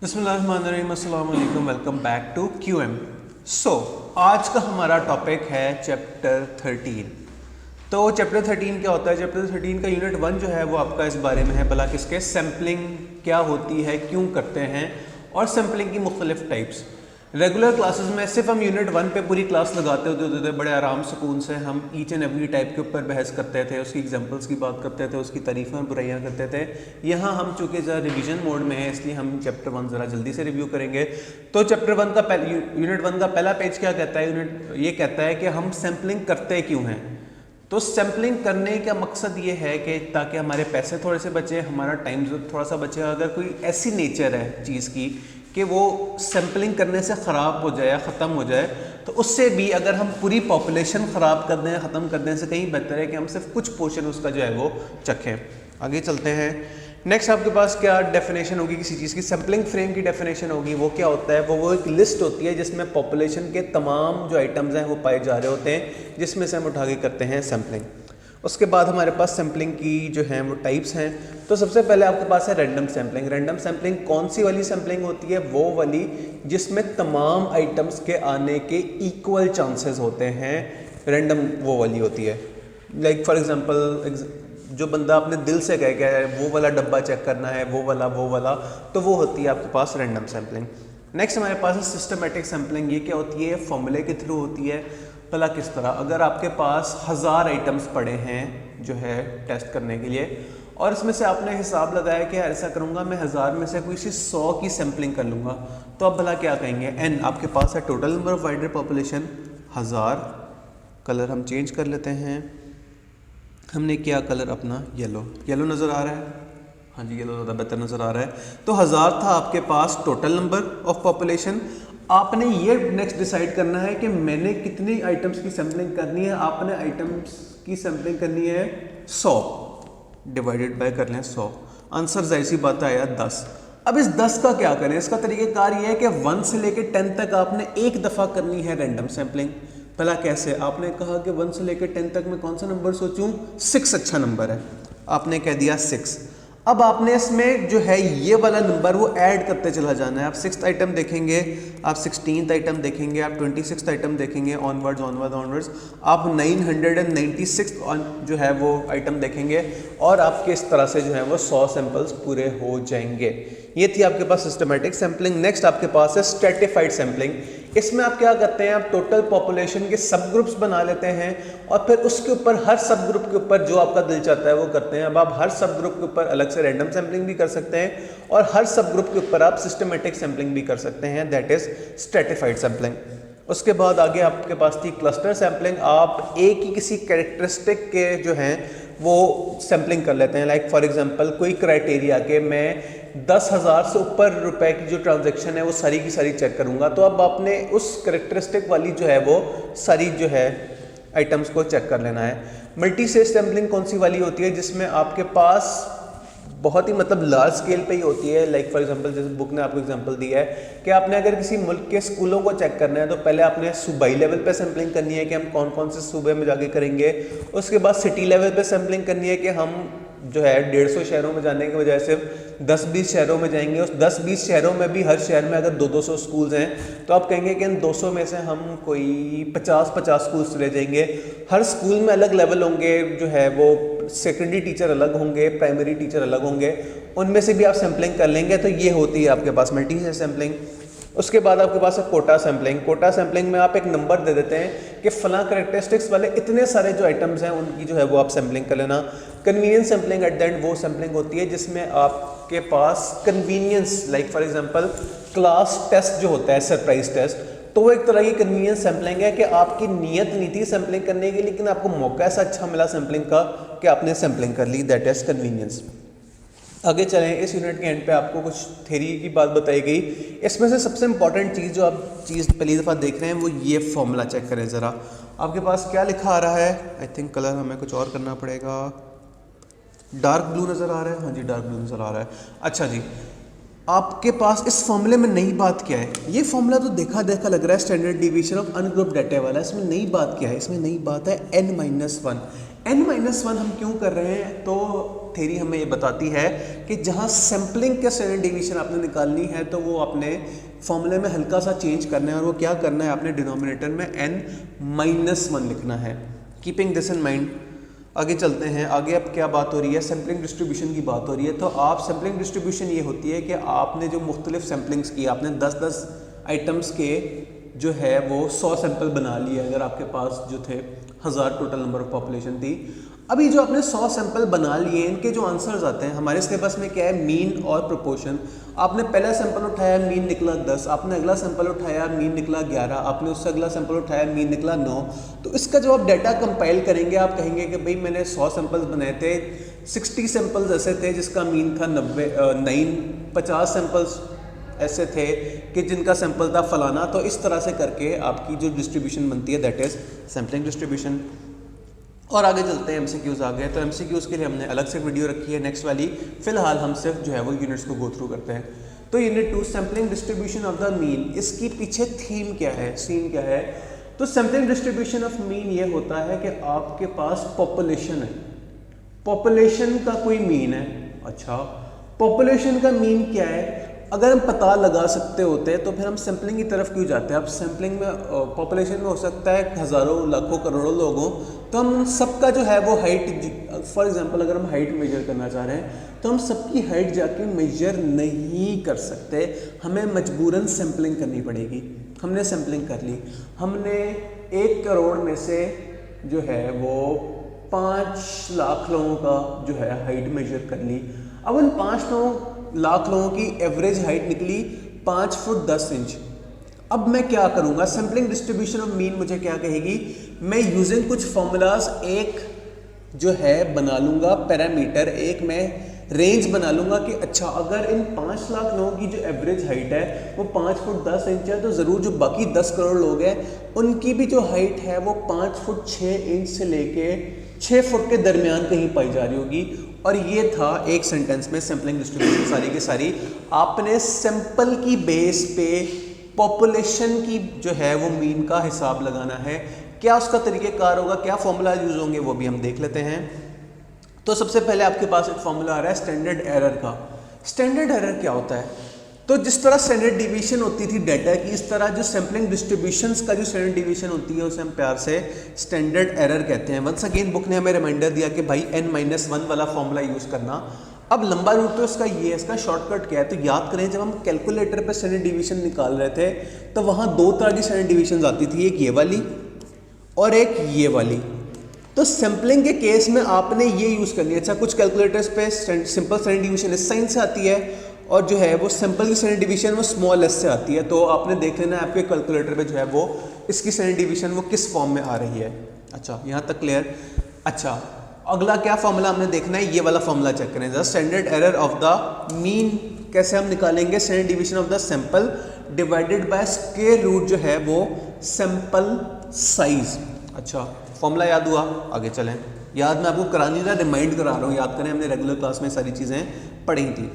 बिस्मिल्लाहिर्रहमानिर्रहीम, अस्सलाम वालेकुम, वेलकम बैक टू QM। सो आज का हमारा टॉपिक है चैप्टर 13। तो चैप्टर 13 क्या होता है? चैप्टर 13 का यूनिट 1 जो है वो आपका इस बारे में है भला किसके सैम्पलिंग क्या होती है, क्यों करते हैं और सैम्पलिंग की मुख्तलिफ टाइप्स। रेगुलर क्लासेस में सिर्फ हम यूनिट 1 पे पूरी क्लास लगाते होते थे, बड़े आराम सुकून से हम ईच एंड एवरी टाइप के ऊपर बहस करते थे, उसकी एग्जांपल्स की बात करते थे, उसकी तारीफ़ें और बुराइयां करते थे। यहाँ हम चूँकि ज़रा रिवीजन मोड में है इसलिए हम चैप्टर 1 ज़रा जल्दी से रिव्यू करेंगे। तो चैप्टर 1 का यूनिट 1 का पहला पेज क्या कहता है? यूनिट ये कहता है कि हम सैम्पलिंग करते क्यों हैं। तो सैम्पलिंग करने का मकसद ये है कि ताकि हमारे पैसे थोड़े से बचे, हमारा टाइम थोड़ा सा बचे। अगर कोई ऐसी नेचर है चीज़ की कि वो सैम्पलिंग करने से ख़राब हो जाए या ख़त्म हो जाए, तो उससे भी अगर हम पूरी पॉपुलेशन ख़राब कर दें, ख़त्म कर दें से कहीं बेहतर है कि हम सिर्फ कुछ पोर्शन उसका जो है वो चखें। आगे चलते हैं। नेक्स्ट आपके पास क्या डेफिनेशन होगी किसी चीज़ की? सैम्पलिंग फ्रेम की डेफिनेशन होगी। वो क्या होता है? वो एक लिस्ट होती है जिसमें पॉपुलेशन के तमाम जो आइटम्स हैं वो पाए जा रहे होते हैं, जिसमें से हम उठा के करते हैं सैम्पलिंग। उसके बाद हमारे पास सैम्पलिंग की जो है वो टाइप्स हैं। तो सबसे पहले आपके पास है रैंडम सैम्पलिंग। रैंडम सैम्पलिंग कौन सी वाली सैम्पलिंग होती है? वो वाली जिसमें तमाम आइटम्स के आने के इक्वल चांसेस होते हैं, रैंडम वो वाली होती है। लाइक फॉर एग्जांपल, जो बंदा अपने दिल से कह गया है वो वाला डब्बा चेक करना है, वो वाला, तो वो होती है आपके पास रैंडम सैम्पलिंग। नेक्स्ट हमारे पास है सिस्टमेटिक सैम्पलिंग। ये क्या होती है? फॉर्मूले के थ्रू होती है। भला किस तरह? अगर आपके पास 1000 आइटम्स पड़े हैं जो है टेस्ट करने के लिए, और इसमें से आपने हिसाब लगाया कि ऐसा करूँगा मैं 1000 में से कोई सी 100 की सैम्पलिंग कर लूँगा, तो अब भला क्या कहेंगे? n आपके पास है total number of wider population 1000। Colour हम चेंज कर लेते हैं। हमने क्या कलर अपना येलो नज़र आ रहा है? हाँ जी, येलो ज़्यादा बेहतर नज़र आ रहा है। तो 1000 था आपके पास टोटल नंबर ऑफ पॉपुलेशन। आपने ये नेक्स्ट डिसाइड करना है कि मैंने कितनी आइटम्स की सैम्पलिंग करनी है। आपने आइटम्स की सैम्पलिंग करनी है 100, डिवाइडेड बाय कर लें 100। आंसर जाहिर सी बात आया 10। अब इस 10 का क्या करें? इसका तरीक़ेकार ये है कि 1 से लेकर 10 तक आपने एक दफ़ा करनी है रैंडम सैम्पलिंग। भला कैसे? आपने कहा कि 1 से लेकर 10 तक मैं कौन सा नंबर सोचूं? 6 अच्छा नंबर है, आपने कह दिया 6। अब आपने इसमें जो है ये वाला नंबर वो ऐड करते चला जाना है। आप 6th आइटम देखेंगे, आप 16th आइटम देखेंगे, आप 26th आइटम देखेंगे, ऑनवर्ड्स आप 996 जो है वो आइटम देखेंगे, और आपके इस तरह से जो है वो 100 सैंपल्स पूरे हो जाएंगे। ये थी आपके पास सिस्टमेटिक सैम्पलिंग। नेक्स्ट आपके पास है स्ट्रेटिफाइड सैम्पलिंग। इसमें आप क्या करते हैं? आप टोटल पॉपुलेशन के सब ग्रुप्स बना लेते हैं और फिर उसके ऊपर हर सब ग्रुप के ऊपर जो आपका दिल चाहता है वो करते हैं। अब आप हर सब ग्रुप के ऊपर अलग से रैंडम सैम्पलिंग भी कर सकते हैं और हर सब ग्रुप के ऊपर आप सिस्टमेटिक सैम्पलिंग भी कर सकते हैं, दैट इज स्ट्रेटिफाइड सैम्पलिंग। उसके बाद आगे आपके पास थी क्लस्टर सैम्पलिंग। आप एक ही किसी कैरेक्टरिस्टिक के जो हैं वो सैम्पलिंग कर लेते हैं। लाइक फॉर एग्जांपल कोई क्राइटेरिया के मैं 10,000 से ऊपर रुपए की जो ट्रांजैक्शन है वो सारी की सारी चेक करूंगा, तो अब आपने उस कैरेक्टरिस्टिक वाली जो है वो सारी जो है आइटम्स को चेक कर लेना है। मल्टी स्टेज सैम्पलिंग कौन सी वाली होती है? जिसमें आपके पास बहुत ही मतलब लार्ज स्केल पे ही होती है। लाइक फॉर एग्जांपल जैसे बुक ने आपको एग्जांपल दिया है कि आपने अगर किसी मुल्क के स्कूलों को चेक करना है तो पहले आपने सूबाई लेवल पे सैम्पलिंग करनी है कि हम कौन कौन से सूबे में जाके करेंगे। उसके बाद सिटी लेवल पे सैम्पलिंग करनी है कि हम जो है 150 शहरों में जाने की बजाय सिर्फ 10-20 शहरों में जाएंगे। उस 10-20 शहरों में भी हर शहर में अगर 200 स्कूल्स हैं तो आप कहेंगे कि इन 200 में से हम कोई 50 स्कूल्स चले जाएंगे। हर स्कूल में अलग लेवल होंगे, जो है वो सेकेंडरी टीचर अलग होंगे, प्राइमरी टीचर अलग होंगे, उनमें से भी आप सैम्पलिंग कर लेंगे। तो ये होती है आपके पास मल्टी स्टेज सैम्पलिंग। उसके बाद आपके पास है कोटा सैम्पलिंग। कोटा सैम्पलिंग में आप एक नंबर दे देते हैं कि फला कैरेक्टरिस्टिक्स वाले इतने सारे जो आइटम्स हैं उनकी जो है वो आप सैम्पलिंग कर लेना। Convenience sampling at the end वो सैम्पलिंग होती है जिसमें आपके पास convenience, like for example class test जो होता है, सरप्राइज टेस्ट, तो वो एक तरह की कन्वीनियंस सैम्पलिंग है कि आपकी नीयत नहीं थी सैम्पलिंग करने की, लेकिन आपको मौका ऐसा अच्छा मिला सैम्पलिंग का कि आपने सैम्पलिंग कर ली, दैट इज कन्वीनियंस। आगे चलें। इस यूनिट के एंड पे आपको कुछ थ्योरी की बात बताई गई। इसमें से सबसे इंपॉर्टेंट चीज़ जो आप पहली दफ़ा देख रहे हैं वो ये फॉर्मूला चेक करें ज़रा। आपके पास क्या लिखा आ रहा है? आई थिंक कलर हमें कुछ और करना पड़ेगा। डार्क ब्लू नज़र आ रहा है? हाँ जी, डार्क ब्लू नज़र आ रहा है। अच्छा जी, आपके पास इस फॉर्मूले में नई बात क्या है? ये फॉर्मूला तो देखा देखा लग रहा है standard division of ungroup data वाला। इसमें नई बात क्या है? इसमें नई बात है n-1। n-1 हम क्यों कर रहे हैं? तो थ्योरी हमें ये बताती है कि जहाँ सैम्पलिंग के स्टैंडर्ड डिवीजन आपने निकालनी है तो वो आपने फॉर्मूले में हल्का सा चेंज करना है, और वो क्या करना है, आपने डिनोमिनेटर में n-1 लिखना है। कीपिंग दिस इन माइंड आगे चलते हैं। आगे अब क्या बात हो रही है, सैम्पलिंग डिस्ट्रीब्यूशन की बात हो रही है। तो आप सैम्पलिंग डिस्ट्रीब्यूशन ये होती है कि आपने जो मुख्तलिफ सैम्पलिंग्स की, आपने 10-10 आइटम्स के जो है वो 100 सैंपल बना लिए, अगर आपके पास जो थे 1000 टोटल नंबर ऑफ पॉपुलेशन थी। अभी जो आपने 100 सैंपल बना लिए, इनके जो आंसर्स आते हैं हमारे सिलेबस में क्या है, मीन और प्रोपोर्शन। आपने पहला सैंपल उठाया, मीन निकला 10, आपने अगला सैंपल उठाया, मीन निकला 11, आपने उससे अगला सैंपल उठाया, मीन निकला 9। तो इसका जो आप डाटा कंपाइल करेंगे, आप कहेंगे कि भाई मैंने 100 सैंपल्स बनाए थे, 60 सैंपल्स ऐसे थे जिसका मीन था 9, 50 सैंपल्स ऐसे थे कि जिनका सैंपल था फलाना। तो इस तरह से करके आपकी जो डिस्ट्रीब्यूशन बनती है दैट इज सैम्पलिंग डिस्ट्रीब्यूशन। और आगे चलते हैं, एमसीक्यूज आ गए। तो एमसीक्यूज के लिए हमने अलग से वीडियो रखी है नेक्स्ट वाली, फिलहाल हम सिर्फ जो है वो यूनिट्स को गो थ्रू करते हैं। तो unit 2 sampling distribution of the mean, इसकी पीछे थीम क्या है, सीन क्या है। तो सैम्पलिंग डिस्ट्रीब्यूशन ऑफ मीन ये होता है कि आपके पास पॉपुलेशन है, पॉपुलेशन का कोई मीन है। अच्छा, पॉपुलेशन का मीन क्या है, अगर हम पता लगा सकते होते हैं तो फिर हम सैम्पलिंग की तरफ क्यों जाते हैं। अब सैम्पलिंग में पॉपुलेशन में हो सकता है हज़ारों लाखों करोड़ों लोग हों, तो हम सबका जो है वो हाइट, फॉर एग्जांपल अगर हम हाइट मेजर करना चाह रहे हैं तो हम सबकी हाइट जाके मेजर नहीं कर सकते, हमें मजबूरन सैम्पलिंग करनी पड़ेगी। हमने सैम्पलिंग कर ली, हमने 1 करोड़ में से जो है वो 5 लाख लोगों का जो है हाइट मेजर कर ली। अब उन 5 लाख लोगों की एवरेज हाइट निकली 5 फुट 10 इंच। अब मैं क्या करूंगा, सैम्पलिंग डिस्ट्रीब्यूशन ऑफ मीन मुझे क्या कहेगी, मैं यूजिंग कुछ फॉर्मूलाज एक जो है बना लूंगा पैरामीटर, एक मैं रेंज बना लूंगा कि अच्छा अगर इन 5 लाख लोगों की जो एवरेज हाइट है वो 5 फुट 10 इंच है, तो ज़रूर जो बाकी 10 करोड़ लोग हैं उनकी भी जो हाइट है वो 5 फुट 6 इंच से लेके 6 फुट के दरमियान कहीं पाई जा रही होगी। और ये था एक सेंटेंस में सैम्पलिंग डिस्ट्रीब्यूशन सारी की सारी। आपने सैंपल की बेस पे पॉपुलेशन की जो है वो मीन का हिसाब लगाना है। क्या उसका तरीक़ेकार होगा, क्या फॉर्मूला यूज़ होंगे, वो भी हम देख लेते हैं। तो सबसे पहले आपके पास एक फॉर्मूला आ रहा है स्टैंडर्ड एरर का। स्टैंडर्ड एरर क्या होता है, तो जिस तरह स्टैंडर्ड डिवीजन होती थी डाटा की, इस तरह जो सैम्पलिंग डिस्ट्रीब्यूशंस का जो स्टैंडर्ड डिवीजन होती है उसे हम प्यार से स्टैंडर्ड एरर कहते हैं। वंस अगेन बुक ने हमें रिमाइंडर दिया कि भाई n-1 वाला फॉर्मूला यूज़ करना। अब लंबा रूट तो इसका ये है, इसका शॉर्टकट क्या है, तो याद करें जब हम कैलकुलेटर पे स्टैंडर्ड डिवीजन निकाल रहे थे तो वहाँ 2 तरह की स्टैंडर्ड डिवीजन आती थी, एक ये वाली और एक ये वाली। तो सैम्पलिंग के केस में आपने ये यूज़ करनी है। अच्छा, कुछ कैलकुलेटर्स पे सिंपल स्टैंडर्ड डिवीजन इस साइन से आती है और जो है वो सिंपल की स्टैंडर्ड डिवीजन वो स्मॉल एस से आती है। तो आपने देख लेना है आपके कैलकुलेटर पे जो है वो इसकी स्टैंडर्ड डिवीजन वो किस फॉर्म में आ रही है। अच्छा, यहाँ तक क्लियर। अच्छा, अगला क्या फॉर्मूला हमने देखना है, ये वाला फॉर्मूला चेक करें जरा। Standard error of the mean कैसे हम निकालेंगे, standard division of the sample divided by square root जो है वो सैंपल साइज। अच्छा, फॉर्मूला याद हुआ, आगे चलें। याद मैं आपको करा नहीं रहा, रिमाइंड करा रहा हूँ, याद करें, हमने रेगुलर क्लास में सारी चीज़ें पढ़ी थी।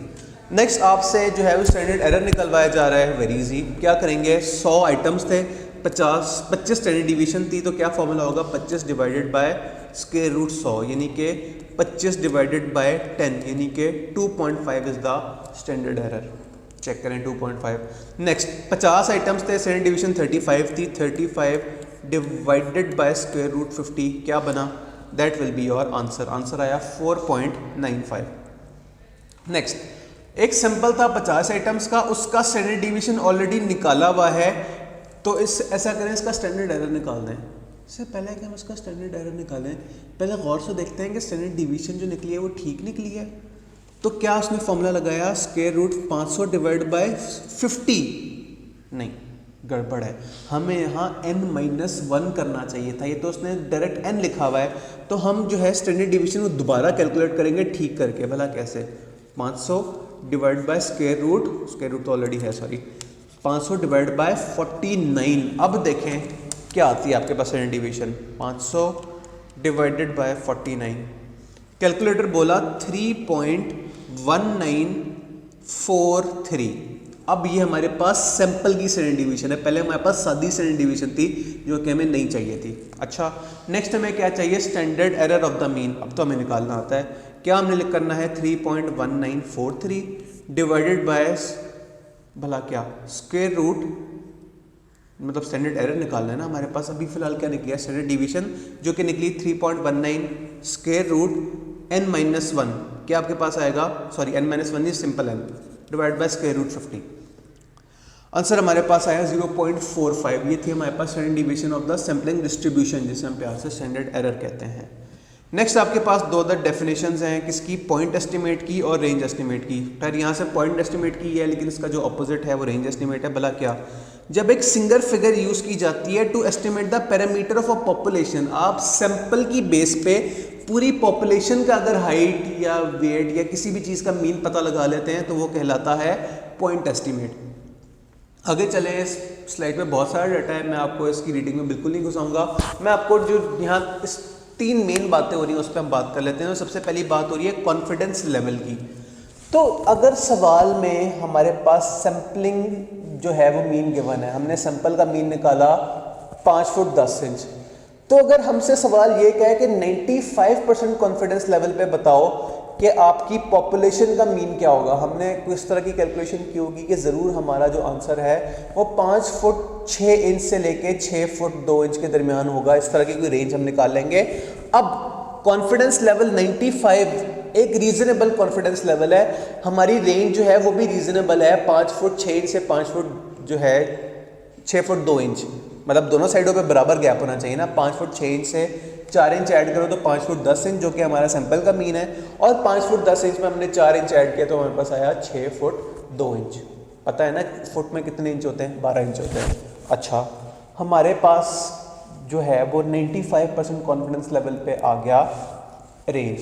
नेक्स्ट आपसे जो है वो स्टैंडर्ड एरर निकलवाया जा रहा है, वेरी इजी। क्या करेंगे, 100 आइटम्स थे, 25 स्टैंडर्ड डिवीजन थी, तो क्या फॉर्मूला होगा, 25 डिवाइडेड बाय स्क्वायर रूट 100 यानी कि 25 डिवाइडेड बाय 10 यानी कि 2.5 is the standard error. Check करें 2.5। नेक्स्ट 50 आइटम्स थे, स्टैंडर्ड डिवीजन 35 थी, 35 डिवाइडेड बाय स्क्वायर रूट 50 क्या बना, that will be your answer. Answer आया 4.95। नेक्स्ट एक सिंपल था 50 आइटम्स का, उसका स्टैंडर्ड डिवीजन ऑलरेडी निकाला हुआ है, तो इस ऐसा करें इसका स्टैंडर्ड एरर निकाल दें। इससे पहले कि हम इसका स्टैंडर्ड एरर निकालें, पहले गौर से देखते हैं कि स्टैंडर्ड डिवीजन जो निकली है वो ठीक निकली है। तो क्या उसने फॉर्मूला लगाया, स्क्वायर रूट 500 डिवाइड बाय 50, नहीं, गड़बड़ है, हमें यहाँ n-1 करना चाहिए था, ये तो उसने डायरेक्ट n लिखा हुआ है। तो हम जो है स्टैंडर्ड डिवीजन को दोबारा कैलकुलेट करेंगे ठीक करके। भला कैसे, 500 डिवाइड बाय स्क्वायर रूट तो ऑलरेडी है, सॉरी, 500 डिवाइड बाय 49। अब देखें क्या आती है आपके पास standard division, 500 divided by 49। Calculator बोला 3.1943। अब ये हमारे पास सैंपल की स्टैंडर्ड डिवीजन है, पहले हमारे पास सादी स्टैंडर्ड डिवीजन थी जो कि हमें नहीं चाहिए थी। अच्छा, नेक्स्ट हमें क्या चाहिए, standard error of the mean. अब तो हमें निकालना आता है क्या हमने करना है 3.1943 डिवाइडेड बाय भला क्या स्क्वायर रूट, मतलब स्टैंडर्ड एरर निकालना है ना हमारे पास। अभी फिलहाल क्या निकली है स्टैंडर्ड डिवीजन, जो कि निकली 3.19 स्क्वायर रूट n-1, क्या आपके पास आएगा, sorry n-1 is simple n divide by square root 50। Answer हमारे पास आया 0.45। ये थी हमारे पास standard division of the sampling distribution, जिसे हम प्यार से स्टैंडर्ड एरर कहते हैं। नेक्स्ट आपके पास दो अदर डेफिनेशंस हैं, किसकी, पॉइंट एस्टिमेट की और रेंज एस्टिमेट की। खैर यहाँ से पॉइंट एस्टिमेट की है, लेकिन इसका जो अपोजिट है वो रेंज एस्टिमेट है। भला क्या, जब एक सिंगल फिगर यूज की जाती है to estimate the parameter of a population, आप सैंपल की बेस पे पूरी पॉपुलेशन का अगर हाइट या वेट या किसी भी चीज़ का मीन पता लगा लेते हैं तो वो कहलाता है पॉइंट एस्टिमेट। आगे चलें, इस स्लाइड में बहुत सारा डाटा है, मैं आपको इसकी रीडिंग में बिल्कुल नहीं घुसाऊंगा। मैं आपको जो यहाँ इस 3 मेन बातें हो रही हैं उस पर हम बात कर लेते हैं। सबसे पहली बात हो रही है कॉन्फिडेंस लेवल की। तो अगर सवाल में हमारे पास सैम्पलिंग जो है वो मीन गिवन है, हमने सैंपल का मीन निकाला 5 फुट 10 इंच, तो अगर हमसे सवाल ये कहे कि 95% कॉन्फिडेंस लेवल पे बताओ कि आपकी पॉपुलेशन का मीन क्या होगा, हमने किस तरह की कैलकुलेशन की होगी कि ज़रूर हमारा जो आंसर है वो 5 फुट 6 इंच से लेके 6 फुट 2 इंच के दरमियान होगा। इस तरह की कोई रेंज हम निकाल लेंगे। अब कॉन्फिडेंस लेवल 95 एक रीजनेबल कॉन्फिडेंस लेवल है, हमारी रेंज जो है वो भी रीजनेबल है, 5 फुट 6 इंच से 5 फुट जो है 6 फुट 2 इंच, मतलब दोनों साइडों पे बराबर गैप होना चाहिए ना। 5 फुट 6 इंच से 4 इंच ऐड करो तो 5 फुट 10 इंच, जो कि हमारा सैंपल का मीन है, और 5 फुट 10 इंच में हमने 4 इंच ऐड किया तो हमारे पास आया 6 फुट 2 इंच। पता है ना फुट में कितने इंच होते हैं, 12 इंच होते हैं। अच्छा, हमारे पास जो है वो 95% कॉन्फिडेंस लेवल पे आ गया रेंज।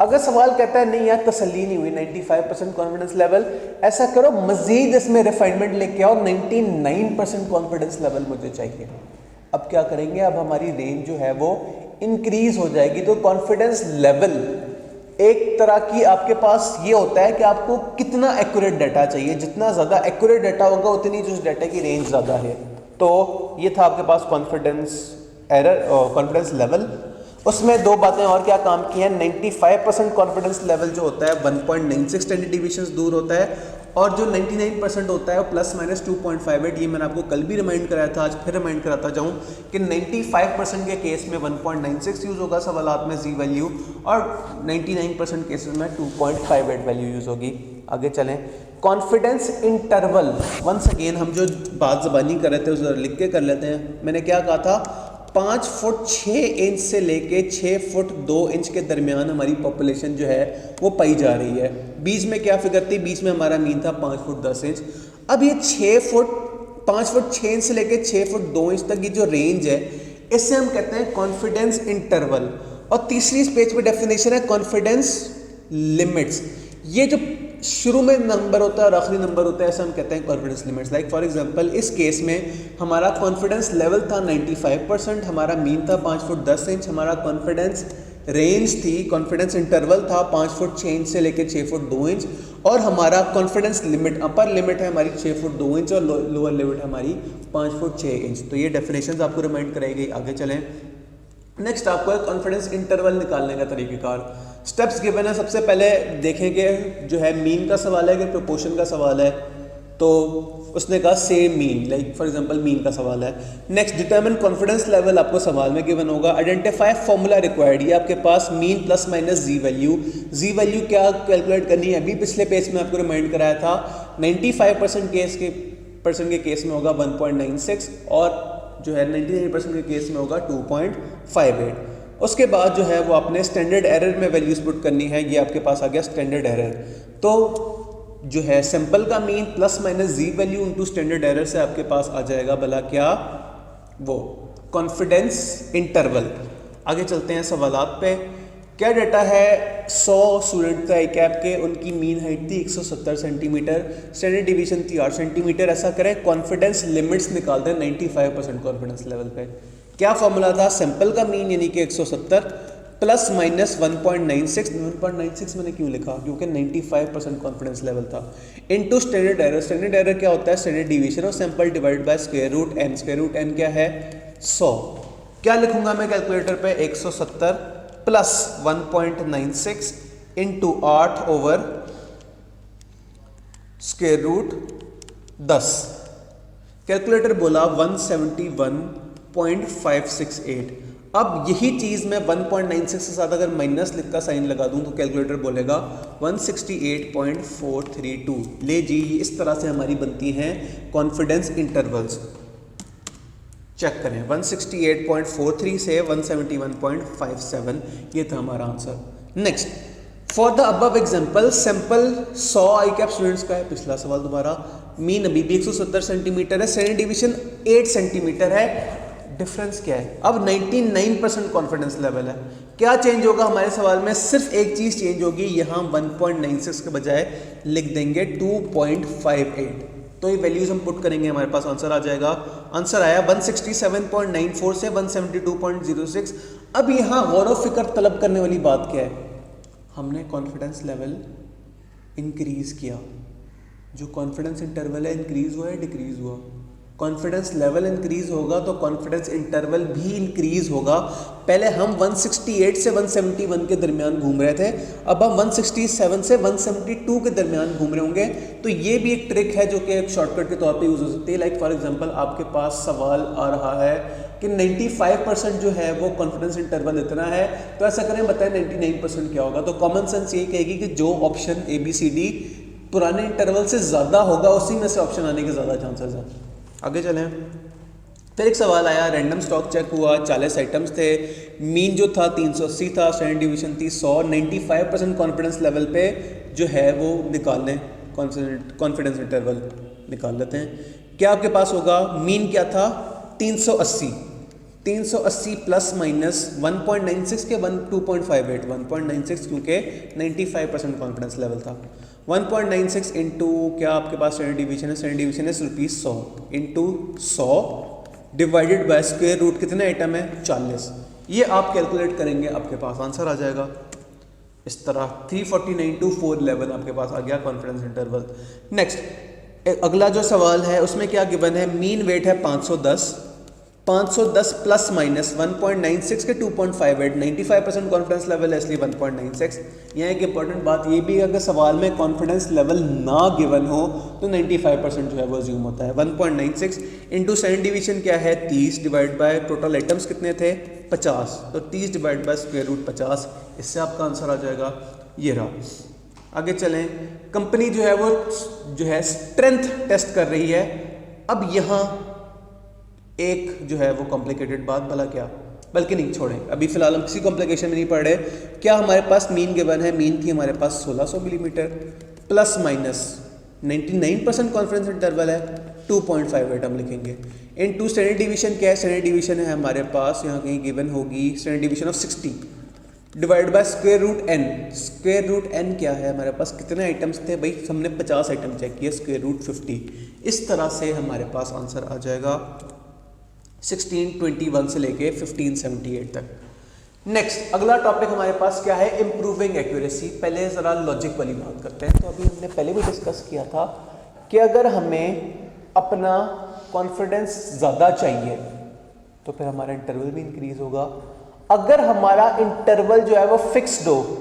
अगर सवाल कहता है नहीं यार तसल्ली नहीं हुई 95% कॉन्फिडेंस लेवल, ऐसा करो मजीद इसमें रिफाइनमेंट लेके आओ, 99% कॉन्फिडेंस लेवल मुझे चाहिए। अब क्या करेंगे, अब हमारी रेंज जो है वो इंक्रीज हो जाएगी। तो कॉन्फिडेंस लेवल एक तरह की आपके पास ये होता है कि आपको कितना एक्यूरेट डाटा चाहिए, जितना ज़्यादा एक्यूरेट डाटा होगा उतनी जो डाटा की रेंज ज़्यादा है। तो ये था आपके पास कॉन्फिडेंस एरर और कॉन्फिडेंस लेवल। उसमें दो बातें और क्या काम की हैं, 95% कॉन्फिडेंस लेवल जो होता है 1.96 स्टैंडर्ड डिविएशंस दूर होता है, और जो 99% होता है वो ±2.58। ये मैंने आपको कल भी रिमाइंड कराया था, आज फिर रिमाइंड कराता जाऊँ कि 95% के केस में 1.96 यूज़ होगा सवालात में जी वैल्यू, और 99% केसेस में 2.58 वैल्यू यूज़ होगी। आगे चलें, कॉन्फिडेंस इंटरवल। वंस अगेन हम जो बात ज़बानी कर रहे थे उसे लिख के कर लेते हैं। मैंने क्या कहा था, 5 फुट 6 इंच से लेके 6 फुट 2 इंच के दरमियान हमारी पॉपुलेशन जो है वो पाई जा रही है। बीच में क्या फिगर थी, बीच में हमारा मीन था 5 फुट 10 इंच। अब ये 5 फुट 6 इंच से लेके 6 फुट 2 इंच तक ये जो रेंज है, इससे हम कहते हैं कॉन्फिडेंस इंटरवल। और तीसरी इस पेज पे डेफिनेशन है कॉन्फिडेंस लिमिट्स। ये जो शुरू में नंबर होता है और आखिरी नंबर होता है, ऐसा हम कहते हैं confidence limits. Like for example इस केस में हमारा कॉन्फिडेंस लेवल था 95%, हमारा मीन था 5 फुट 10 इंच, हमारा कॉन्फिडेंस रेंज थी, कॉन्फिडेंस इंटरवल था 5 फुट 6 इंच से लेकर 6 फुट 2 इंच, और हमारा कॉन्फिडेंस लिमिट, अपर लिमिट है हमारी 6 फुट 2 इंच और लोअर लिमिट है हमारी 5 फुट 6 इंच। तो ये डेफिनेशन आपको रिमाइंड कराई गई। आगे चलें, नेक्स्ट आपको कॉन्फिडेंस इंटरवल निकालने का तरीक़ेकार, स्टेप्स गिवन है। सबसे पहले देखेंगे जो है मीन का सवाल है कि प्रोपोर्शन का सवाल है, तो उसने कहा same mean, like for example mean का सवाल है। नेक्स्ट डिटरमिन कॉन्फिडेंस लेवल आपको सवाल में गिवन होगा। आइडेंटिफाई फॉर्मूला रिक्वायर्ड, ये आपके पास मीन प्लस माइनस जी वैल्यू। जी वैल्यू क्या कैलकुलेट करनी है, अभी पिछले पेज में आपको रिमाइंड कराया था। 95% के केस में होगा 1.96, और जो है 99% के केस में होगा 2.58। उसके बाद जो है वो आपने स्टैंडर्ड एरर में वैल्यूज पुट करनी है। ये आपके पास आ गया स्टैंडर्ड एरर। तो जो है सैंपल का मीन प्लस माइनस जी वैल्यू इनटू स्टैंडर्ड एरर से आपके पास आ जाएगा भला क्या, वो कॉन्फिडेंस इंटरवल। आगे चलते हैं सवालात पे। क्या डाटा है, 100 स्टूडेंट था ACAP के, उनकी मीन हाइट थी 170 सेंटीमीटर, स्टैंडर्ड डिवीजन थी 8 सेंटीमीटर। ऐसा करें, कॉन्फिडेंस लिमिट्स निकालते हैं 95% कॉन्फिडेंस लेवल पे। क्या फॉर्मूला था, सैंपल का मीन यानी कि 170 प्लस माइनस 1.96 मैंने क्यों लिखा, क्योंकि 95% कॉन्फिडेंस लेवल था, into standard error. Standard error क्या होता है, standard division of sample divide by square root n। Square root n क्या है, 100। क्या लिखूंगा मैं कैलकुलेटर पे, 170 plus 1.96 into 8 over square root 10। Calculator बोला 171.568। अब यही चीज मैं 1.96 से साथ अगर माइनस लिख का साइन लगा दूं तो कैलकुलेटर बोलेगा 168.432। ले जी, इस तरह से हमारी बनती हैं कॉन्फिडेंस इंटरवल्स। चेक करें, 168.43 से 171.57, ये था हमारा answer. Next, for the above example sample 100 I cap students का है। पिछला सवाल दोबारा, मीन अभी भी 170 सेंटीमीटर है, स्टैंडर्ड डिवीजन 8 सेंटीमीटर है, डिफरेंस क्या है? अब 99% कॉन्फिडेंस लेवल है। क्या चेंज होगा हमारे सवाल में? सिर्फ एक चीज चेंज होगी, यहां 1.96 के बजाय लिख देंगे 2.58। तो ये वैल्यूज हम पुट करेंगे, हमारे पास आंसर आ जाएगा। आंसर आया 167.94 से 172.06। अब यहां गौर फिक्र तलब करने वाली बात क्या है? हमने कॉन्फिडेंस लेवल इंक्रीज किया। जो कॉन्फिडेंस इंटरवल है इंक्रीज हुआ है डिक्रीज हुआ? कॉन्फिडेंस लेवल इंक्रीज होगा तो कॉन्फिडेंस इंटरवल भी इंक्रीज होगा। पहले हम 168 से 171 के दरमियान घूम रहे थे, अब हम 167 से 172 के दरमियान घूम रहे होंगे। तो ये भी एक ट्रिक है जो कि एक शॉर्टकट के तौर पे यूज हो सकती है। लाइक फॉर एग्जांपल, आपके पास सवाल आ रहा है कि 95% जो है वो कॉन्फिडेंस इंटरवल इतना है, तो ऐसा करें, बताएं 99% क्या होगा? तो कॉमन सेंस यही कहेगी कि जो ऑप्शन ABCD पुराने इंटरवल से ज़्यादा होगा उसी में से ऑप्शन आने के ज़्यादा चांसेस हैं। आगे चलें, फिर एक सवाल आया, रैंडम स्टॉक चेक हुआ, 40 आइटम्स थे, मीन जो था 380 था, स्टैंडर्ड डिवीजन थी 100, 95% कॉन्फिडेंस लेवल पे जो है वो निकाल लें, कॉन्फिडेंस इंटरवल निकाल लेते हैं। क्या आपके पास होगा? मीन क्या था? 380 प्लस माइनस 1.96 के 2.58, 1.96 क्योंकि 95% कॉन्फिडेंस लेवल था। 1.96 इंटू क्या आपके पास स्टैंडर्ड डिवीजन है? स्टैंडर्ड डिवीजन है ₹100 into 100 divided by square root कितने आइटम है? 40। ये आप कैलकुलेट करेंगे, आपके पास आंसर आ जाएगा इस तरह 349 to 411 आपके पास आ गया कॉन्फिडेंस इंटरवल। नेक्स्ट, अगला जो सवाल है उसमें क्या गिवन है? मीन वेट है 510 प्लस माइनस 1.96 के 2.58, 95% कॉन्फिडेंस लेवल है इसलिए 1.96। यहाँ एक इंपॉर्टेंट बात ये भी है, अगर सवाल में कॉन्फिडेंस लेवल ना गिवन हो तो 95% जो है वो अज्यूम होता है। 1.96 इंटू स्टैंडर्ड डिवीजन क्या है? 30 डिवाइड बाय टोटल आइटम्स कितने थे? 50, तो 30 डिवाइड बाय स्क्वायर रूट 50, इससे आपका आंसर आ जाएगा। ये रहा। आगे चलें, कंपनी जो है वो जो है स्ट्रेंथ टेस्ट कर रही है। अब यहाँ एक जो है वो कॉम्प्लिकेटेड बात, भला क्या, बल्कि नहीं छोड़ें, अभी फिलहाल हम किसी कॉम्प्लिकेशन में नहीं पढ़ रहे। क्या हमारे पास मीन गिवन है? मीन थी हमारे पास 1600 millimetre plus minus 99% confidence interval है 2.58 हम लिखेंगे। इनटू स्टैंडर्ड डिवीजन क्या है? स्टैंडर्ड डिवीजन है हमारे पास यहाँ कहीं गिवन होगी standard division of 60 divide by square root n। Square root n क्या है हमारे पास? कितने आइटम्स थे भाई? हमने 50 आइटम चेक किए, स्क्वायर रूट 50। इस तरह से हमारे पास आंसर आ जाएगा 1621 से लेके 1578 तक। नेक्स्ट, अगला टॉपिक हमारे पास क्या है? Improving accuracy. पहले ज़रा लॉजिक वाली बात करते हैं। तो अभी हमने पहले भी डिस्कस किया था कि अगर हमें अपना कॉन्फिडेंस ज़्यादा चाहिए तो फिर हमारा इंटरवल भी इंक्रीज होगा। अगर हमारा इंटरवल जो है वो फिक्स्ड हो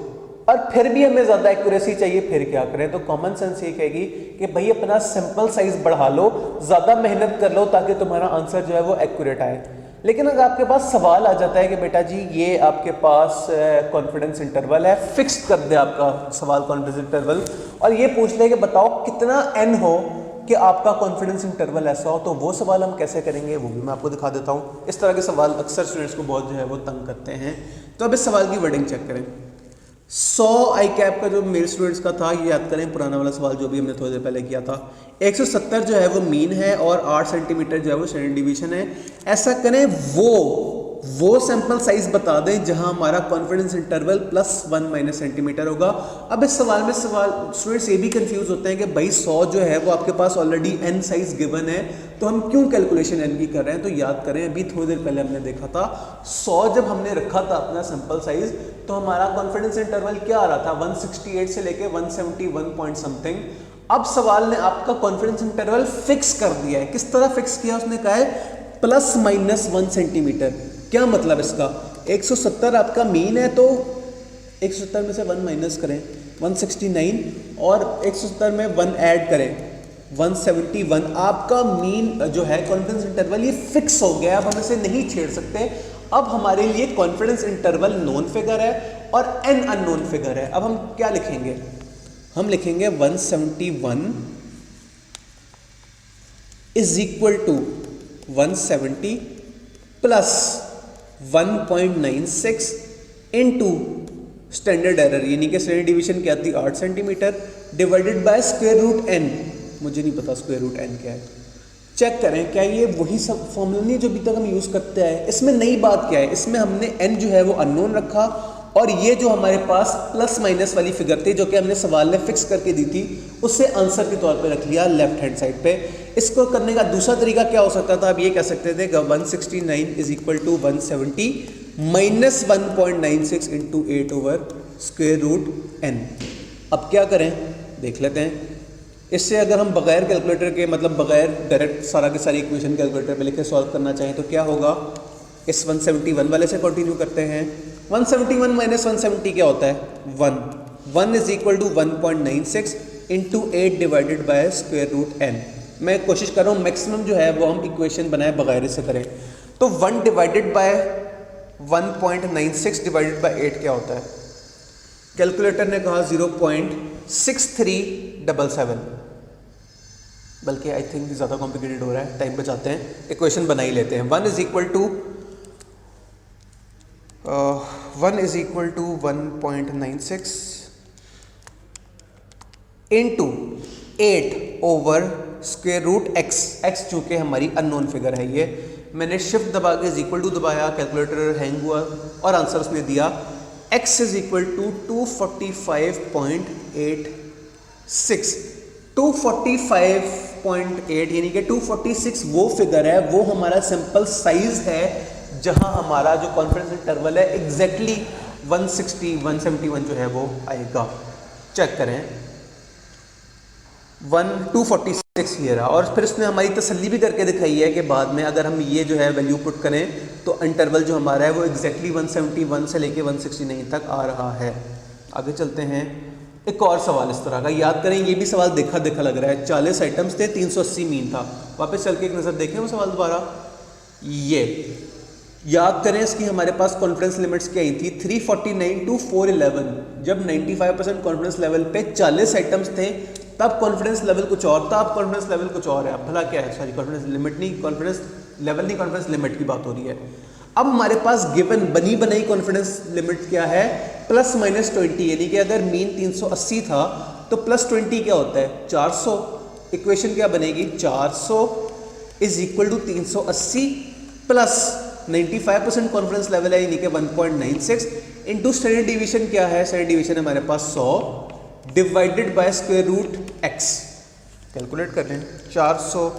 और फिर भी हमें ज़्यादा एक्यूरेसी चाहिए, फिर क्या करें? तो कॉमन सेंस ये कहेगी कि भाई अपना सैंपल साइज बढ़ा लो, ज़्यादा मेहनत कर लो ताकि तुम्हारा आंसर जो है वो एक्यूरेट आए। लेकिन अगर आपके पास सवाल आ जाता है कि बेटा जी ये आपके पास कॉन्फिडेंस इंटरवल है, फिक्स्ड कर दे आपका सवाल कॉन्फिडेंस इंटरवल, और ये पूछ ले कि बताओ कितना n हो कि आपका कॉन्फिडेंस इंटरवल ऐसा हो, तो वो सवाल हम कैसे करेंगे वो भी मैं आपको दिखा देता हूँ। इस तरह के सवाल अक्सर स्टूडेंट्स को बहुत जो है वो तंग करते हैं। तो अब इस सवाल की वर्डिंग चेक करें। 100 आई कैप का जो मेल स्टूडेंट्स का था, ये याद करें पुराना वाला सवाल जो भी हमने थोड़ी देर पहले किया था। 170 जो है वो मीन है और 8 सेंटीमीटर जो है वो स्टैंडर्ड डिवीजन है। ऐसा करें वो सैंपल साइज बता दें जहां हमारा कॉन्फिडेंस इंटरवल +1 - सेंटीमीटर होगा। अब इस सवाल में स्टूडेंट्स ये भी कंफ्यूज होते हैं कि भाई 100 जो है वो आपके पास ऑलरेडी n साइज गिवन है, तो हम क्यों कैलकुलेशन n की कर रहे हैं? तो याद करें, अभी थोड़ी देर पहले हमने देखा था 100 जब हमने रखा था अपना सैंपल साइज, तो हमारा कॉन्फिडेंस इंटरवल क्या आ रहा था? 168 से लेके 171 पॉइंट समथिंग। अब सवाल ने आपका कॉन्फिडेंस इंटरवल फिक्स कर दिया है। किस तरह फिक्स किया? उसने कहा है +- 1 सेंटीमीटर। क्या मतलब इसका? 170 आपका मीन है तो 170 में से 1 माइनस करें 169 और 170 में 1 ऐड करें 171। आपका मीन जो है कॉन्फिडेंस इंटरवल ये फिक्स हो गया, अब हम इसे नहीं छेड़ सकते। अब हमारे लिए कॉन्फिडेंस इंटरवल नोन फिगर है और n अननोन फिगर है। अब हम क्या लिखेंगे, हम लिखेंगे 171 is equal to 170 plus 1.96 into standard error, यानी कि स्टैंडर्ड डिवीजन क्या थी 8 centimetre, divided by square root n। मुझे नहीं पता स्क्वायर रूट n क्या है, चेक करें क्या ये वही सब फॉर्मूला नहीं जो अभी तक हम यूज़ करते हैं। इसमें नई बात क्या है, इसमें हमने n जो है वो अननोन रखा और ये जो हमारे पास प्लस माइनस वाली फिगर थी जो कि हमने सवाल में फिक्स करके दी थी उससे आंसर के तौर पे रख लिया लेफ्ट हैंड साइड पे। इसको करने का दूसरा तरीका क्या हो सकता था, आप ये कह सकते थे 169 is equal to 170 minus 1.96 into 8 over square root n। अब क्या करें देख लेते हैं। इससे अगर हम बगैर कैलकुलेटर के मतलब बगैर डायरेक्ट सारा की सारी इक्वेशन कैलकुलेटर पे लिखे सॉल्व करना चाहें तो क्या होगा, इस 171 वाले से कंटिन्यू करते हैं। 171 माइनस 170 क्या होता है 1 is equal to 1.96 into 8 divided by square root n। मैं कोशिश कर रहा हूँ मैक्सिमम जो है वो हम इक्वेशन बनाए बगैर इससे करें। तो 1 डिवाइडेड बाय 1.96 डिवाइडेड बाय 8 क्या होता है, कैलकुलेटर ने कहा 0.6377, बल्कि आई थिंक ज़्यादा कॉम्प्लिकेटेड हो रहा है, टाइम बचाते हैं, इक्वेशन बना ही लेते हैं। 1 is equal to 1.96 into 8 over square root x चूँकि हमारी अननोन फिगर है। ये मैंने शिफ्ट दबा के इज इक्वल टू दबाया, कैलकुलेटर हैंग हुआ और आंसर उसने दिया x इज इक्वल टू 245.86। 245.8 यानी कि 246 वो फिगर है, वो हमारा सिंपल साइज है जहां हमारा जो कॉन्फिडेंस इंटरवल है एग्जैक्टली 171 जो है वो आएगा। चेक करें 246 ये रहा, और फिर उसने हमारी तसल्ली भी करके दिखाई है कि बाद में अगर हम ये जो है वैल्यू पुट करें तो इंटरवल जो हमारा है वो एग्जैक्टली 171 से लेके 169 तक आ रहा है। आगे चलते हैं, एक और सवाल इस तरह का याद करें, ये भी सवाल देखा देखा लग रहा है। 40 आइटम्स थे, 380 मीन था। वापस चल के एक नज़र देखें वो सवाल दोबारा। ये याद करें इसकी हमारे पास कॉन्फिडेंस लिमिट्स क्या आई थी 349 टू 411। जब 95% कॉन्फिडेंस लेवल पे 40 आइटम्स थे तब कॉन्फिडेंस लेवल कुछ और था, अब कॉन्फिडेंस लेवल कुछ और है। अब भला क्या है, सॉरी कॉन्फिडेंस लिमिट नहीं, कॉन्फिडेंस लेवल नहीं, कॉन्फिडेंस लिमिट की बात हो रही है। अब हमारे पास गिवन बनी बनाई कॉन्फिडेंस लिमिट क्या है प्लस माइनस 20, यानी कि अगर मीन 380 था तो प्लस 20 क्या होता है 400। इक्वेशन क्या बनेगी 400 is equal to 380 plus 95% confidence level है यानी कि 1.96 इंटू स्टैंडर्ड डिवीजन क्या है, स्टैंडर्ड डिवीजन हमारे पास 100 divided by square root x। Calculate कर लें 400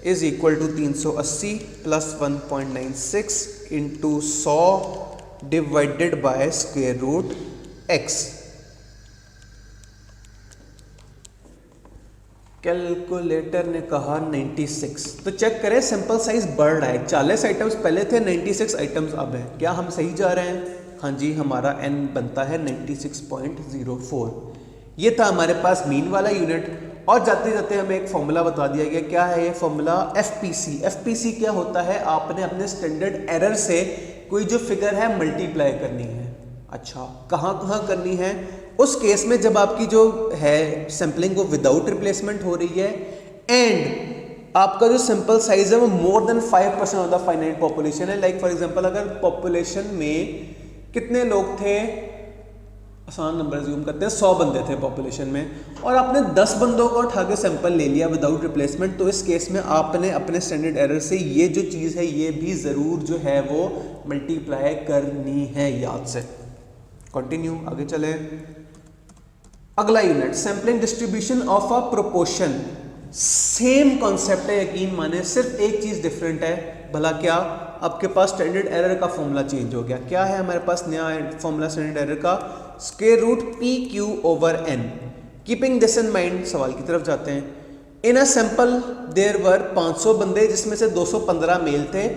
is equal to 380 plus 1.96 into 100 divided by square root x। Calculator ने कहा 96, तो चेक करें सिंपल साइज बढ़ रहा है। 40 आइटम्स पहले थे, 96 आइटम्स अब है। क्या हम सही जा रहे हैं? हाँ जी, हमारा n बनता है 96.04। ये था हमारे पास मीन वाला यूनिट। और जाते जाते हमें एक फॉर्मूला बता दिया गया। क्या है ये फॉर्मूला? FPC। FPC क्या होता है? आपने अपने स्टैंडर्ड एरर से कोई जो फिगर है मल्टीप्लाई करनी है। अच्छा, कहाँ कहाँ करनी है? उस केस में जब आपकी जो है सैम्पलिंग वो विदाउट रिप्लेसमेंट हो रही है एंड आपका जो सिंपल साइज है वो more than 5% of the finite population है। लाइक फॉर एग्जांपल अगर पॉपुलेशन में कितने लोग थे, आसान नंबर ज्यूम करते हैं, 100 बंदे थे पॉपुलेशन में, और आपने 10 बंदों को उठा के सैंपल ले लिया विदाउट रिप्लेसमेंट, तो इस केस में आपने अपने स्टैंडर्ड एरर से ये जो चीज़ है ये भी ज़रूर जो है वो मल्टीप्लाई करनी है याद से। कंटिन्यू आगे चले। अगला unit sampling distribution of a proportion. Same concept है, यकीन माने, सिर्फ एक चीज़ डिफरेंट है। भला क्या? आपके पास स्टैंडर्ड एरर का फॉर्मूला चेंज हो गया। क्या है हमारे पास नया फॉर्मूला स्टैंडर्ड एरर का? Square root PQ over n। Keeping this in mind सवाल की तरफ जाते हैं। इन अ सैंपल देयर वर 500 बंदे जिसमें से 215 मेल थे।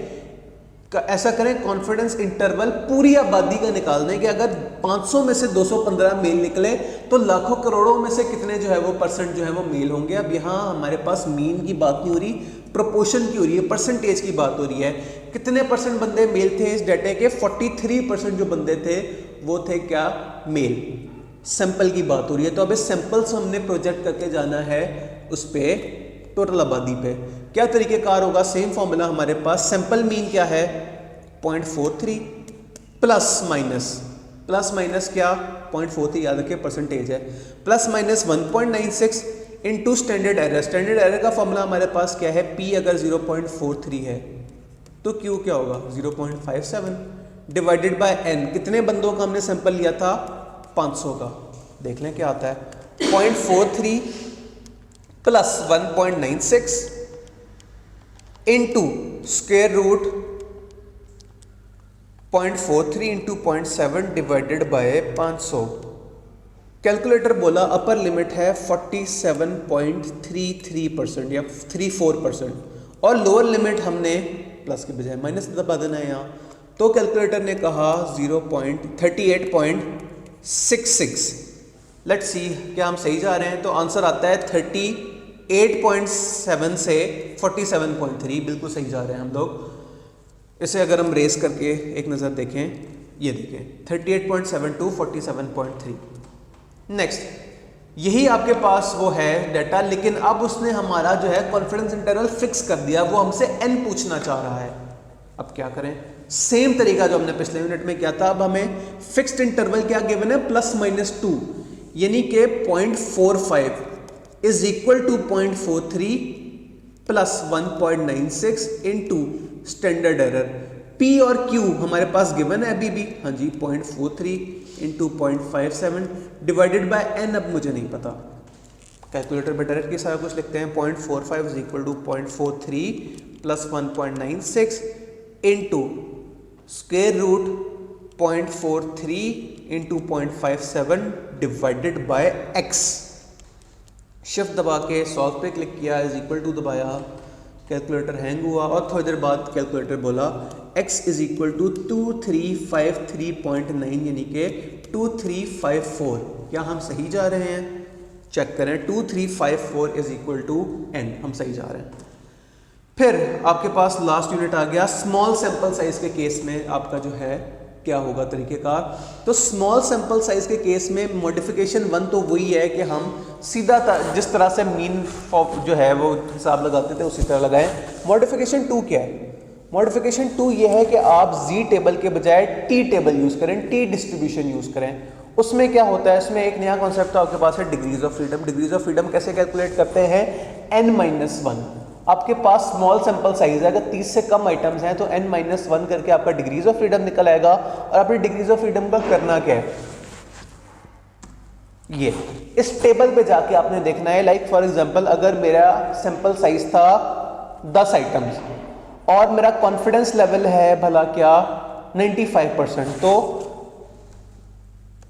ऐसा करें कॉन्फिडेंस इंटरवल पूरी आबादी का निकाल दें कि अगर 500 में से 215 मेल निकले तो लाखों करोड़ों में से कितने जो है वो परसेंट जो है वो मेल होंगे। अब यहाँ हमारे पास मीन की बात नहीं हो रही, प्रोपोर्शन की हो रही है, परसेंटेज की बात हो रही है। कितने परसेंट बंदे मेल थे इस डाटा के? 43% जो बंदे थे वो थे क्या? मेल। सैंपल की बात हो रही है। तो अब इस सैंपल से हमने प्रोजेक्ट करके जाना है उस पे टोटल आबादी पे। क्या तरीकेकार होगा? सेम फॉर्मूला हमारे पास। सैंपल मीन क्या है? 0.43 प्लस माइनस क्या? 0.43 याद रखिए परसेंटेज है, plus minus 1.96 into standard error. Standard error का फॉर्मूला हमारे पास क्या है? P अगर 0.43 है तो Q क्या होगा? 0.57 डिवाइडेड बाय n। कितने बंदों का हमने सैंपल लिया था? 500 का। देख लें क्या आता है। 0.43 plus 1.96 into square root 0.43 into 0.7 divided by 500। Calculator बोला अपर लिमिट है 47.33% या 34% और लोअर लिमिट हमने प्लस के बजाय माइनस दबा देना है यहाँ। तो कैलकुलेटर ने कहा 38.66। लेट्स सी क्या हम सही जा रहे हैं। तो आंसर आता है 38.7 से 47.3। बिल्कुल सही जा रहे हैं हम लोग। इसे अगर हम रेस करके एक नज़र देखें, ये देखें 38.7 टू 47.3। नेक्स्ट, यही आपके पास वो है डाटा, लेकिन अब उसने हमारा जो है कॉन्फिडेंस इंटरवल फिक्स कर दिया। वो हमसे n पूछना चाह रहा है। अब क्या करें? सेम तरीका जो हमने पिछले मिनट में किया था। अब हमें फिक्स्ड इंटरवल क्या गिवन है? +-2 यानी कि 0.45 is equal to 0.43 plus 1.96 into standard error. P और Q हमारे पास गिवन है अभी भी, हाँ जी, 0.43 इंटू 0.57 डिवाइडेड बाय n। अब मुझे नहीं पता, कैलकुलेटर पे डायरेक्ट के सारा कुछ लिखते हैं। 0.45 is equal to 0.43 plus 1.96 into square root 0.43 इंटू 0.57 डिवाइडेड बाय x। शिफ्ट दबा के सॉल्व पे क्लिक किया, इज इक्वल टू दबाया, कैलकुलेटर हैंग हुआ और थोड़ी देर बाद कैलकुलेटर बोला x इज इक्वल टू 2353.9 यानी कि 2354। क्या हम सही जा रहे हैं? चेक करें। 2354 इज इक्वल टू n, हम सही जा रहे हैं। फिर आपके पास लास्ट यूनिट आ गया। स्मॉल सैंपल साइज के केस में आपका जो है क्या होगा तरीकेकार? तो स्मॉल सैंपल साइज के केस में मॉडिफिकेशन 1 तो वही है कि हम सीधा जिस तरह से मीन जो है वो हिसाब लगाते थे उसी तरह लगाएं। मॉडिफिकेशन 2 क्या है? मॉडिफिकेशन 2 ये है कि आप जी टेबल के बजाय टी टेबल यूज करें, टी डिस्ट्रीब्यूशन यूज करें। उसमें क्या होता है? इसमें एक नया कॉन्सेप्ट आपके पास है, degrees of freedom. Degrees of freedom कैसे कैलकुलेट करते हैं? n-1। आपके पास स्मॉल सैंपल साइज है, अगर 30 से कम आइटम्स हैं तो n-1 करके आपका डिग्रीज ऑफ फ्रीडम निकल आएगा। और अपनी डिग्रीज ऑफ फ्रीडम का करना क्या है? ये इस टेबल पे जाके आपने देखना है। लाइक फॉर एग्जांपल, अगर मेरा सैंपल साइज था 10 आइटम्स और मेरा कॉन्फिडेंस लेवल है भला क्या 95%, तो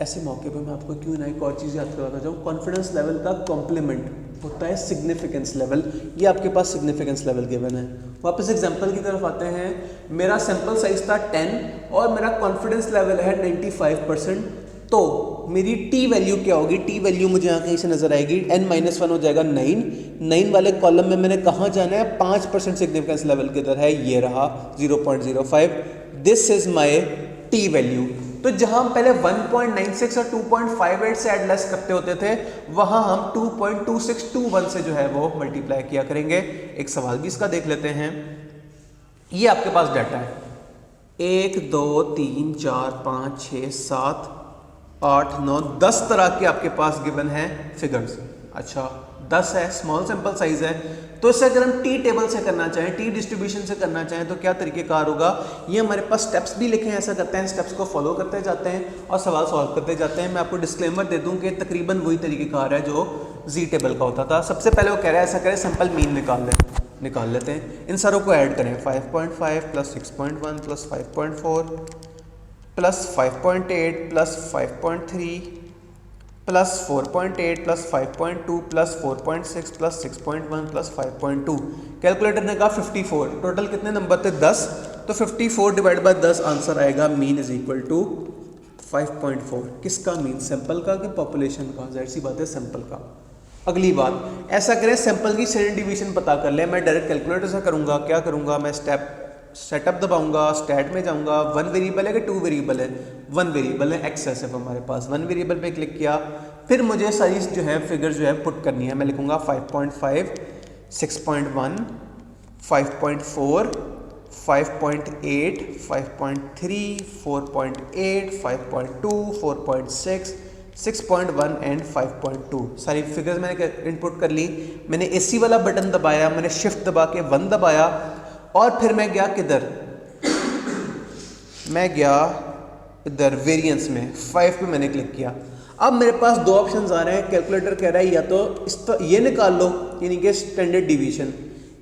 ऐसे मौके पे मैं आपको क्यों ना एक और चीज़ याद करवाता जाऊँ। कॉन्फिडेंस लेवल का कॉम्प्लीमेंट होता है सिग्निफिकेंस लेवल। ये आपके पास सिग्निफिकेंस लेवल गिवन है। वापस एग्जांपल की तरफ आते हैं। मेरा सैंपल साइज था 10 और मेरा कॉन्फिडेंस लेवल है 95%, तो मेरी टी वैल्यू क्या होगी? टी वैल्यू मुझे यहाँ कहीं से नजर आएगी, n-1 हो जाएगा 9 वाले कॉलम में मैंने कहाँ जाना है? 5% सिग्निफिकेंस लेवल किधर है? ये रहा 0.05। This is my T value. तो जहां हम पहले 1.96 और 2.58 से एड लेस करते होते थे, वहां हम 2.2621 से जो है वो मल्टीप्लाई किया करेंगे। एक सवाल भी इसका देख लेते हैं। ये आपके पास डाटा है 1 2 3 4 5 6 7 8 9 10 तरह के आपके पास गिवन है फिगर्स। अच्छा 10 है, स्मॉल सैंपल साइज है। तो इसे अगर हम टी टेबल से करना चाहें, टी डिस्ट्रीब्यूशन से करना चाहें तो क्या तरीकेकार होगा? ये हमारे पास स्टेप्स भी लिखे हैं। ऐसा करते हैं, स्टेप्स को फॉलो करते जाते हैं और सवाल सॉल्व करते जाते हैं। मैं आपको डिस्क्लेमर दे दूं कि तकरीबन वही तरीकेकार है जो जी टेबल का होता था। सबसे पहले वो कह रहा है ऐसा करें, सिंपल मीन निकाल लेते हैं। इन सारों को ऐड करें। 5.5 plus 6.1 plus 5.4 plus 5.8 plus 5.3 plus 4.8 plus 5.2 plus 4.6 plus 6.1 plus 5.2। Calculator ने कहा 54। टोटल कितने नंबर थे? 10। तो 54 डिवाइड बाय 10 आंसर आएगा मीन इज इक्वल टू 5.4 किसका मीन, सैंपल का कि पॉपुलेशन का, जाहिर सी बात है सैंपल का। अगली बात, ऐसा करें सैंपल की स्टैंडर्ड डिवीजन पता कर लें। मैं डायरेक्ट कैलकुलेटर से करूँगा, क्या करूँगा मैं, सेटअप दबाऊंगा, स्टैट में जाऊँगा, 1 वेरिएबल है कि 2 वेरिएबल है, 1 वेरिएबल है, एक्स है सिर्फ हमारे पास, 1 वेरिएबल पे क्लिक किया। फिर मुझे सारी जो है फिगर जो है पुट करनी है। मैं लिखूँगा 5.5, 6.1, 5.4, 5.8, 5.3, 4.8, 5.2, 4.6, 6.1 एंड 5.2 सारी फिगर्स मैंने इनपुट कर ली। मैंने एसी वाला बटन दबाया, मैंने शिफ्ट दबा के 1 दबाया और फिर मैं गया किधर, मैं गया इधर वेरिएंस में 5 पे मैंने क्लिक किया। अब मेरे पास दो ऑप्शंस आ रहे हैं। कैलकुलेटर कह रहा है या तो ये निकाल लो यानी कि स्टैंडर्ड डिवीजन,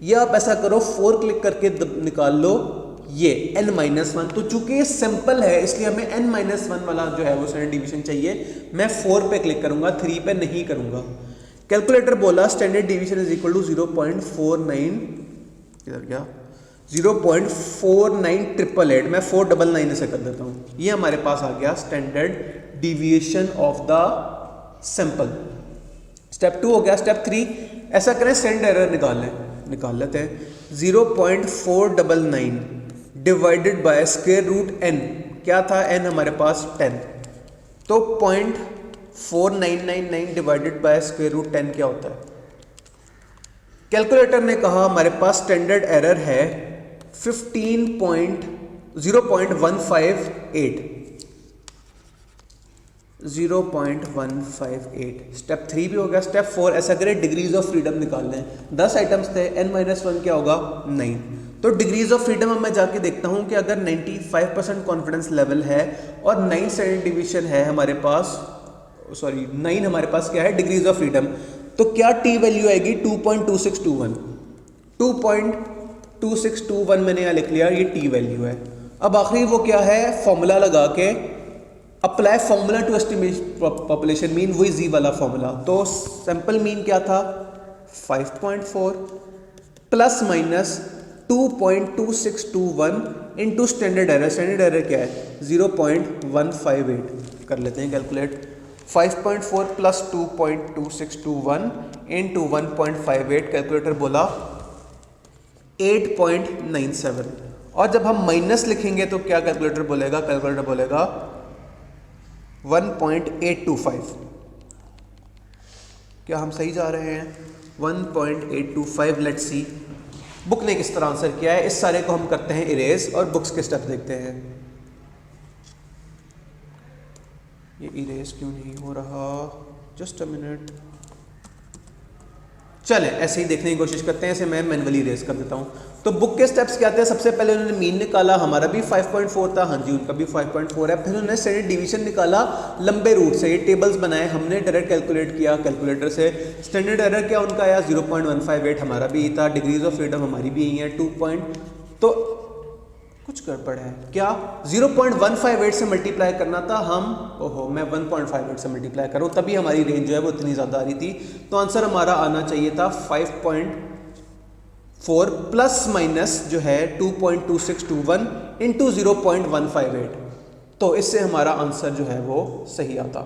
या आप ऐसा करो 4 क्लिक करके निकाल लो ये n-1। तो चूंकि ये सिंपल है इसलिए हमें n-1 वाला जो है वो स्टैंडर्ड डिवीजन चाहिए। मैं 4 पे क्लिक करूंगा, 3 पे नहीं करूंगा। कैलकुलेटर बोला standard division is equal to 0.49, इधर क्या 0.49888, मैं 499 ऐसे कर देता हूँ। ये हमारे पास आ गया standard deviation of the sample. Step 2 हो गया। स्टेप 3 ऐसा करें स्टैंडर्ड एरर निकाल लेते हैं। 0.499 divided by square root n, क्या था n हमारे पास 10, तो 0.4999 डिवाइडेड बाय स्क्वायर रूट 10 क्या होता है। कैलकुलेटर ने कहा हमारे पास स्टैंडर्ड एरर है 0.158। स्टेप 3 भी हो गया। स्टेप 4 ऐसा करें डिग्रीज ऑफ फ्रीडम निकाल लें। 10 आइटम्स थे, n-1 क्या होगा 9। तो डिग्रीज ऑफ फ्रीडम अब मैं जाके देखता हूं कि अगर 95% कॉन्फिडेंस लेवल है और 9 स्टैंडर्ड डिवीजन है हमारे पास, 9 हमारे पास क्या है डिग्रीज ऑफ फ्रीडम, तो क्या टी वैल्यू आएगी 2.2621। 2.2621 मैंने यहाँ लिख लिया, ये टी वैल्यू है। अब आखिरी वो क्या है, फॉर्मूला लगा के apply formula to estimate population mean, वही जी वाला फॉर्मूला। तो सैंपल मीन क्या था 5.4 plus minus 2.2621 into standard error. Standard error क्या है 0.158। कर लेते हैं कैलकुलेट। 5.4 प्लस 2.2621 इंटू 1.58, कैलकुलेटर बोला 8.97। और जब हम माइनस लिखेंगे तो क्या कैलकुलेटर बोलेगा, कैलकुलेटर बोलेगा 1.825। क्या हम सही जा रहे हैं 1.825। लेट्स सी बुक ने किस तरह आंसर किया है। इस सारे को हम करते हैं इरेज और बुक्स के स्टेप देखते हैं। ये इरेज क्यों नहीं हो रहा, जस्ट अ मिनट। चले ऐसे ही देखने की कोशिश करते हैं। ऐसे मैं मैनुअली इरेज कर देता हूँ। तो बुक के स्टेप्स क्या थे, सबसे पहले उन्होंने मीन निकाला, हमारा भी 5.4 था, हाँ जी उनका भी 5.4 है। फिर उन्होंने स्टैंडर्ड डिवीजन निकाला लंबे रूट से, ये टेबल्स बनाए हमने, डायरेक्ट कैलकुलेट किया कैलकुलेटर से। स्टैंडर्ड एरर क्या उनका आया 0.158, हमारा भी यही था। डिग्रीज ऑफ फ्रीडम हमारी भी यही है 2 तो कुछ गड़बड़ है क्या, 0.158 से मल्टीप्लाई करना था हम, ओहो मैं 1.58 से मल्टीप्लाई करूँ तभी हमारी रेंज जो है वो इतनी ज़्यादा आ रही थी। तो आंसर हमारा आना चाहिए था 5.4 प्लस माइनस जो है 2.2621 इंटू 0.158। तो इससे हमारा आंसर जो है वो सही आता।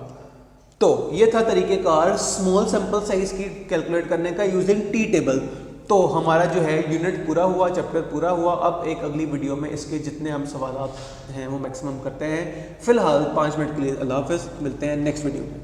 तो ये था तरीक़ेकार स्मॉल सैंपल साइज की कैलकुलेट करने का यूजिंग टी टेबल। तो हमारा जो है यूनिट पूरा हुआ, चैप्टर पूरा हुआ। अब एक अगली वीडियो में इसके जितने हम सवाल हैं वो मैक्सिमम करते हैं। फिलहाल 5 मिनट के लिए अल्लाह हाफ़िज़, मिलते हैं नेक्स्ट वीडियो में।